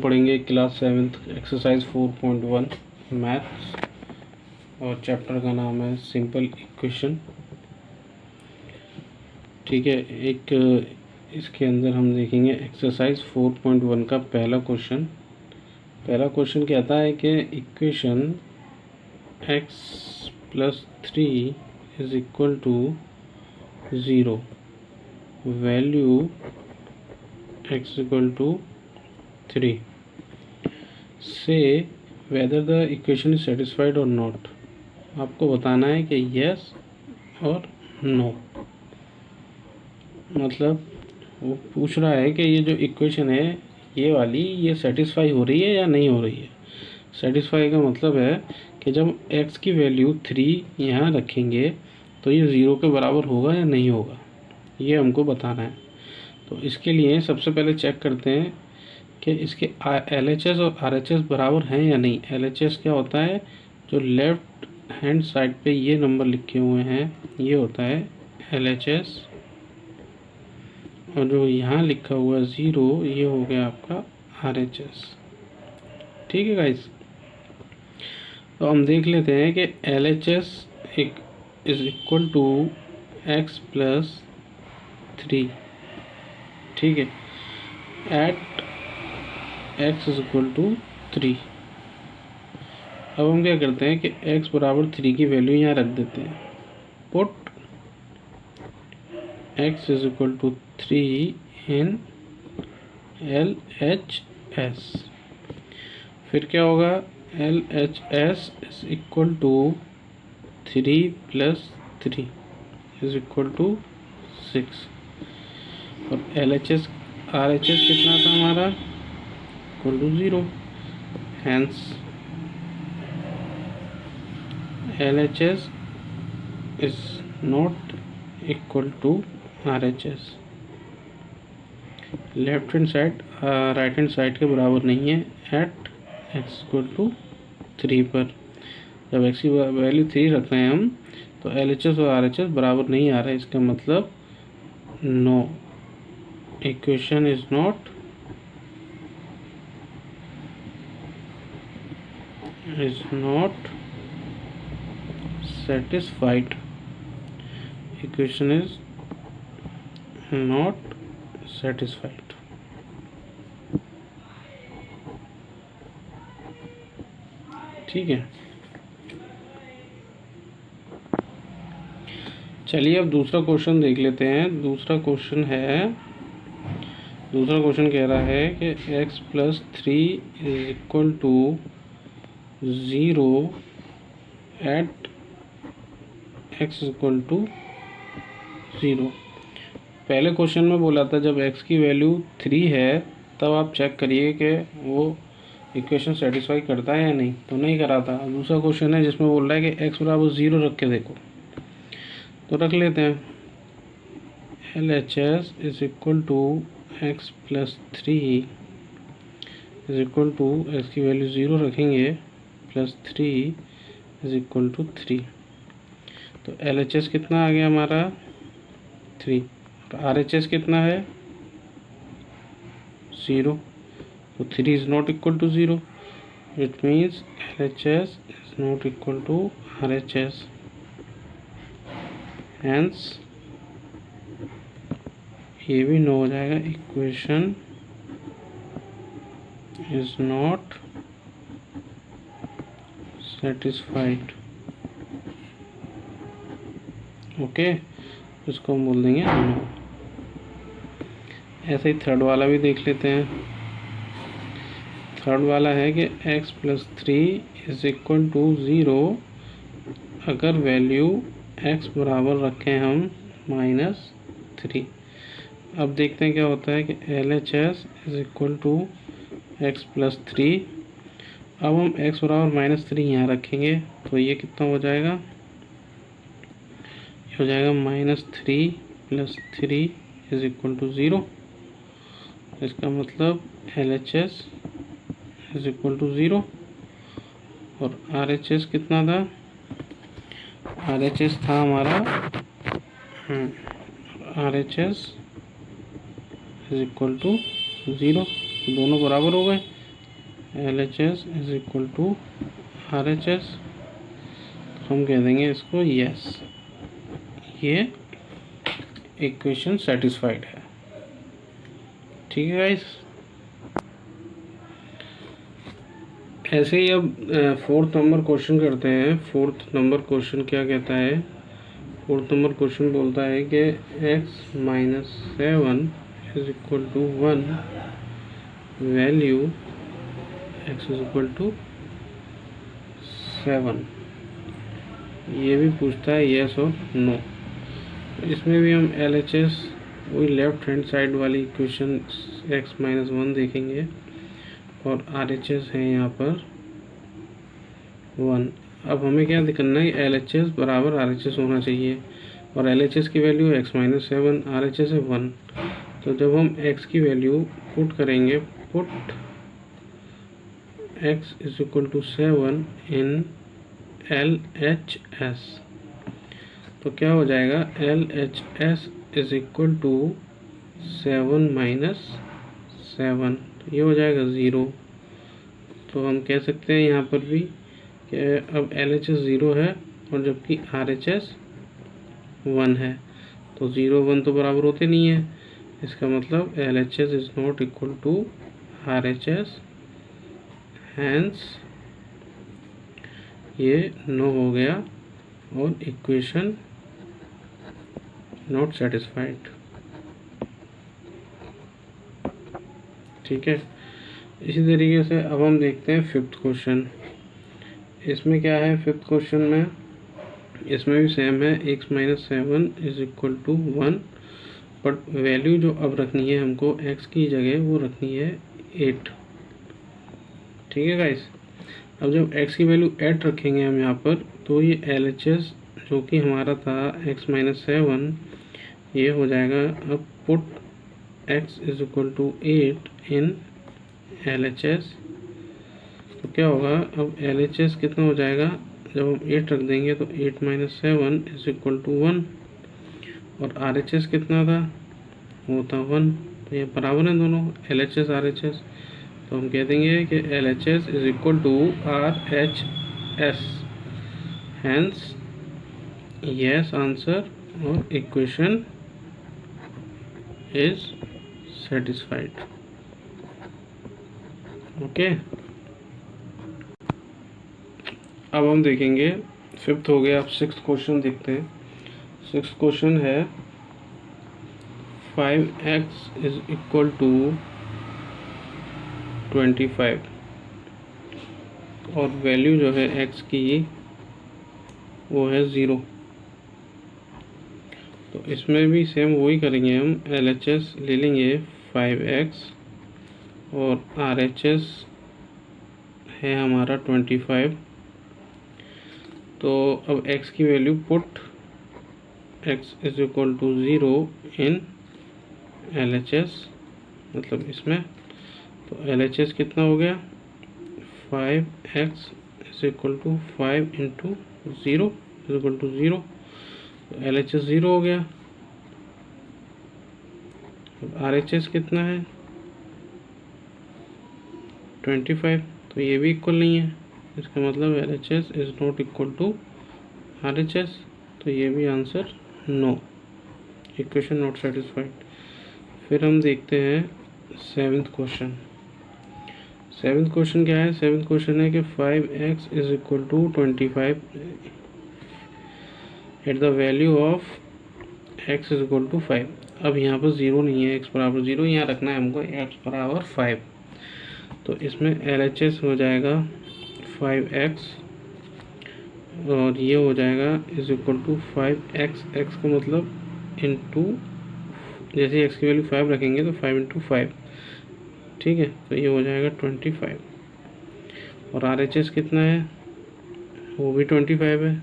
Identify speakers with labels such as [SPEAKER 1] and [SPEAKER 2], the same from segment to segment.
[SPEAKER 1] पढ़ेंगे class 7th exercise 4.1 maths और chapter का नाम है सिंपल इक्वेशन। ठीक है, एक इसके अंदर हम देखेंगे एक्सरसाइज 4.1 का पहला क्वेश्चन कहता है कि इक्वेशन x + 3 = 0 वैल्यू x = 3 से whether the equation is satisfied और नॉट। आपको बताना है कि यस और नो। मतलब वो पूछ रहा है कि ये जो इक्वेशन है ये वाली ये सेटिस्फाई हो रही है या नहीं हो रही है। सेटिस्फाई का मतलब है कि जब x की वैल्यू 3 यहाँ रखेंगे तो ये 0 के बराबर होगा या नहीं होगा, ये हमको बताना है। तो इसके लिए सबसे पहले चेक करते हैं कि इसके LHS और RHS बराबर हैं या नहीं। LHS क्या होता है, जो लेफ़्ट हैंड साइड पे ये नंबर लिखे हुए हैं ये होता है LHS, और जो यहाँ लिखा हुआ 0 ये हो गया आपका RHS। ठीक है गाइस, तो हम देख लेते हैं कि LHS = x + 3। ठीक है, एट x = 3। अब हम क्या करते हैं कि x = 3 की वैल्यू यहाँ रख देते हैं। पुट x = 3 इन LHS। फिर क्या होगा, LHS = 3 + 3 = 6 और RHS कितना था हमारा, =0। Hence LHS is not equal to RHS। Left hand side right hand side के बराबर नहीं है एट x = 3 पर। जब x की वैल्यू 3 रख रहे हैं हम तो LHS और RHS बराबर नहीं आ रहा है, इसका मतलब no, equation is not satisfied। equation is not satisfied। ठीक है, चलिए अब दूसरा क्वेश्चन देख लेते हैं। दूसरा क्वेश्चन कह रहा है कि x + 3 = 0 एट x = 0। पहले क्वेश्चन में बोला था जब x की वैल्यू 3 है तब आप चेक करिए कि वो इक्वेशन सेटिस्फाई करता है या नहीं, तो नहीं करा था। दूसरा क्वेश्चन है जिसमें बोल रहा है कि x = 0 रख के देखो, तो रख लेते हैं। LHS = x + 3 = x की वैल्यू 0 रखेंगे +3 = 3। तो LHS कितना आ गया हमारा 3, तो RHS कितना है 0। तो 3 is not equal to 0, it means LHS is not equal to RHS। Hence ये भी नो हो जाएगा, equation is not satisfied. Okay, इसको हम बोल देंगे नो। ऐसे ही थर्ड वाला भी देख लेते हैं। थर्ड वाला है कि x + 3 = 0 अगर वैल्यू x बराबर रखें हम -3। अब देखते हैं क्या होता है कि LHS = x + 3। अब हम x बराबर -3 यहाँ रखेंगे तो ये कितना हो जाएगा, ये हो जाएगा -3 + 3 = 0। इसका मतलब LHS = 0 और RHS कितना था, RHS था हमारा RHS = 0। दोनों बराबर हो गए, LHS is equal to RHS, हम कह देंगे इसको यस, ये इक्वेशन सेटिस्फाइड है। ठीक है गाइस। ऐसे ही अब 4th नंबर क्वेश्चन करते हैं। 4th नंबर क्वेश्चन क्या कहता है? 4th नंबर क्वेश्चन बोलता है कि x minus 7 is equal to 1, value x is equal to 7। ये भी पूछता है यस और नो। इसमें भी हम LHS वही लेफ्ट हैंड साइड वाली इक्वेशन x माइनस 1 देखेंगे और RHS है यहाँ पर 1। अब हमें क्या करना है? LHS बराबर RHS होना चाहिए और LHS की वैल्यू x माइनस 7, RHS है 1। तो जब हम x की वैल्यू पुट करेंगे, put x is equal to 7 in LHS, तो क्या हो जाएगा? LHS is equal to 7 minus 7, ये हो जाएगा 0। तो हम कह सकते हैं यहाँ पर भी कि अब LHS 0 है और जबकि RHS 1 है, तो 0 1 तो बराबर होते नहीं है। इसका मतलब LHS is not equal to RHS, hence ये नो हो गया और इक्वेशन नॉट सेटिस्फाइड। ठीक है। इसी तरीके से अब हम देखते हैं 5th क्वेश्चन। इसमें क्या है? 5th क्वेश्चन में इसमें भी सेम है, x minus 7 is equal to 1, but value जो अब रखनी है हमको x की जगह वो रखनी है 8। ठीक है गाइस। अब जब x की वैल्यू 8 रखेंगे हम यहाँ पर, तो ये LHS जो कि हमारा था x माइनस 7, ये हो जाएगा अब put x is equal to 8 in LHS, तो क्या होगा? अब LHS कितना हो जाएगा? जब हम 8 रख देंगे तो 8 माइनस 7 इज इक्वल टू 1, और RHS कितना था? वो था 1। तो ये बराबर है दोनों, LHS RHS। तो हम कह देंगे कि LHS is equal to RHS, hence yes answer और इक्वेशन इज सेटिस्फाइड। ओके। अब हम देखेंगे 5th हो गया। अब 6th क्वेश्चन देखते हैं। 6th क्वेश्चन है 5x इज इक्वल टू 25 और वैल्यू जो है x की वो है 0। तो इसमें भी सेम वही करेंगे, हम LHS ले लेंगे 5x और RHS है हमारा 25। तो अब x की value put x is equal to 0 in LHS, मतलब इसमें, तो LHS कितना हो गया? 5x is equal to 5 into 0 is equal to 0, तो LHS 0 हो गया। अब RHS कितना है? 25, तो ये भी इक्वल नहीं है। इसका मतलब LHS is not equal to RHS, तो ये भी answer no, equation not satisfied. फिर हम देखते हैं 7th क्वेश्चन। 7th क्वेश्चन क्या है? 7th क्वेश्चन है कि 5x is equal to 25 at the value of x is equal to 5। अब यहाँ पर 0 नहीं है, x बराबर 0, यहाँ रखना है हमको x बराबर 5। तो इसमें LHS हो जाएगा 5x और ये हो जाएगा is equal to 5x, x का मतलब इंटू, जैसे x की वैल्यू 5 रखेंगे तो 5 इंटू 5। ठीक है, तो ये हो जाएगा 25 और RHS कितना है? वो भी 25 है,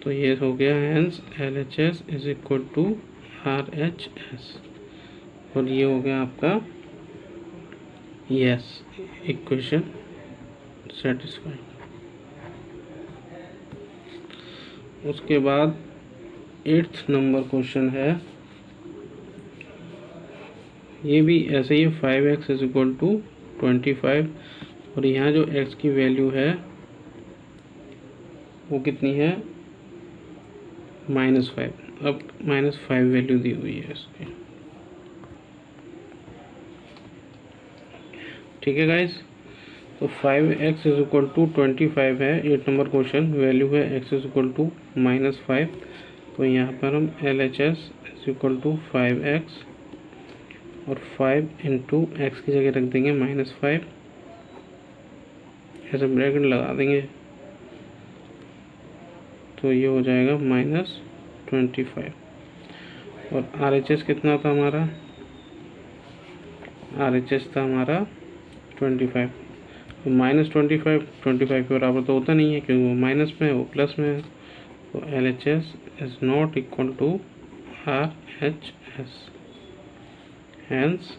[SPEAKER 1] तो ये हो गया hence LHS is equal to RHS और ये हो गया आपका यस, इक्वेशन सेटिस्फाइड। उसके बाद 8th नंबर क्वेश्चन है, ये भी ऐसे ही 5x इज इक्वल टू 25 और यहाँ जो x की वैल्यू है वो कितनी है, -5। अब -5 वैल्यू दी हुई है इसकी। ठीक है गाइस, तो 5x इज इक्वल टू 25 है 8 नंबर क्वेश्चन। वैल्यू है x इज इक्वल टू -5। तो यहाँ पर हम LHS is equal to 5x और 5 इंटू एक्स की जगह रख देंगे -5, ऐसे ब्रैकेट लगा देंगे तो ये हो जाएगा -25। और RHS कितना था हमारा, RHS था हमारा 25। तो -25 25 के बराबर तो होता नहीं है क्योंकि वो माइनस में है, वो प्लस में है। तो LHS is not equal to RHS, hence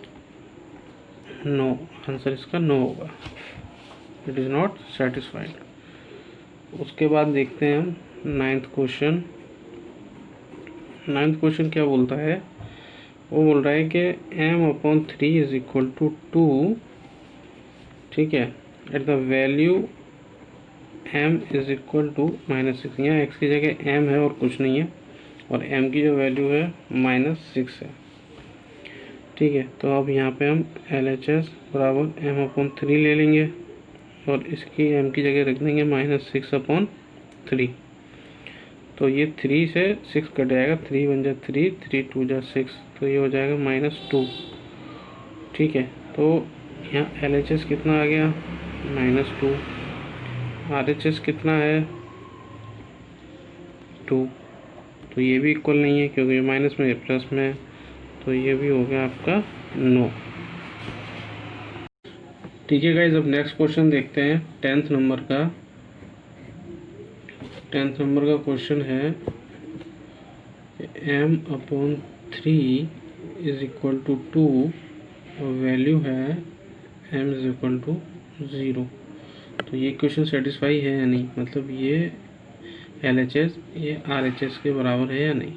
[SPEAKER 1] no, answer इसका नो होगा, इट इज़ नॉट सेटिस्फाइड। उसके बाद देखते हैं हम 9th क्वेश्चन। 9th क्वेश्चन क्या बोलता है, वो बोल रहा है कि m/3 इज इक्वल टू 2, ठीक है, at the value m is equal to -6। यहाँ x की जगह m है और कुछ नहीं है, और m की जो वैल्यू है -6 है। ठीक है, तो अब यहाँ पे हम LHS बराबर m/3 ले लेंगे और इसकी m की जगह रख देंगे -6/3। तो ये 3 से 6 कट जाएगा, 3 1 जा 3, 3 2 जा 6, तो ये हो जाएगा -2। ठीक है, तो यहाँ LHS कितना आ गया, -2। RHS कितना है, 2। तो ये भी इक्वल नहीं है क्योंकि ये माइनस में, ये प्लस में है, तो ये भी हो गया आपका नो। ठीक है गाइज, अब नेक्स्ट क्वेश्चन देखते हैं 10th नंबर का। 10th नंबर का क्वेश्चन है m/3 इज इक्वल टू 2 और वैल्यू है m इज इक्वल टू 0। तो ये क्वेश्चन सेटिस्फाई है या नहीं, मतलब ये LHS ये RHS के बराबर है या नहीं।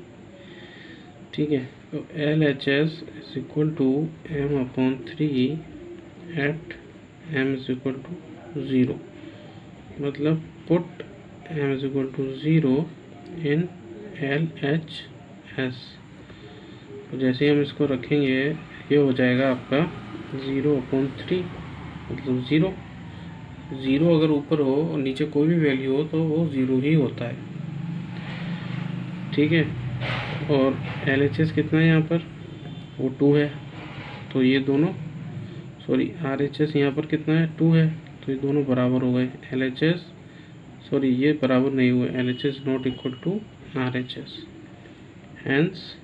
[SPEAKER 1] ठीक है, तो LHS is equal to m/3 at m is equal to 0, मतलब put m is equal to 0 in LHS। तो जैसे हम इसको रखेंगे ये हो जाएगा आपका 0/3, मतलब 0। 0 अगर ऊपर हो और नीचे कोई भी वैल्यू हो तो वो 0 ही होता है। ठीक है, और LHS कितना है यहाँ पर, वो 2 है, तो ये दोनों, सॉरी RHS यहाँ पर कितना है, 2 है, तो ये दोनों बराबर हो गए। LHS सॉरी ये बराबर नहीं हुए, LHS not equal to RHS, hence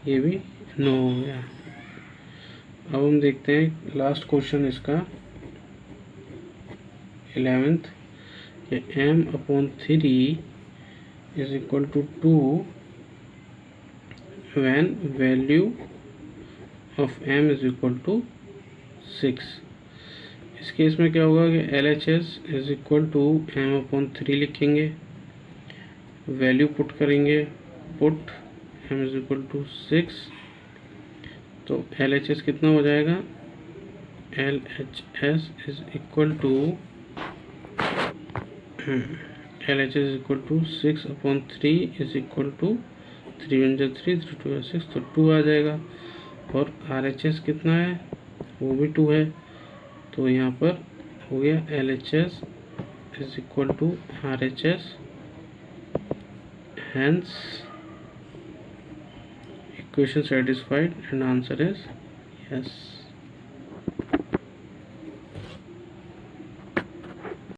[SPEAKER 1] ये भी नो हो गया। अब हम देखते हैं लास्ट क्वेश्चन इसका 11th, m/3 is equal to 2 when value of m is equal to 6। इस केस में क्या होगा कि LHS is equal to m/3 लिखेंगे, वैल्यू पुट करेंगे, put m is equal to 6। तो LHS कितना हो जाएगा, LHS is equal to LHS is equal to 6/3 is equal to 3 1 जा 3, 3 2 जा 6, तो 2 आ जाएगा। और RHS कितना है, वो भी 2 है, तो यहाँ पर हो गया LHS is equal to RHS, hence equation satisfied and answer is yes.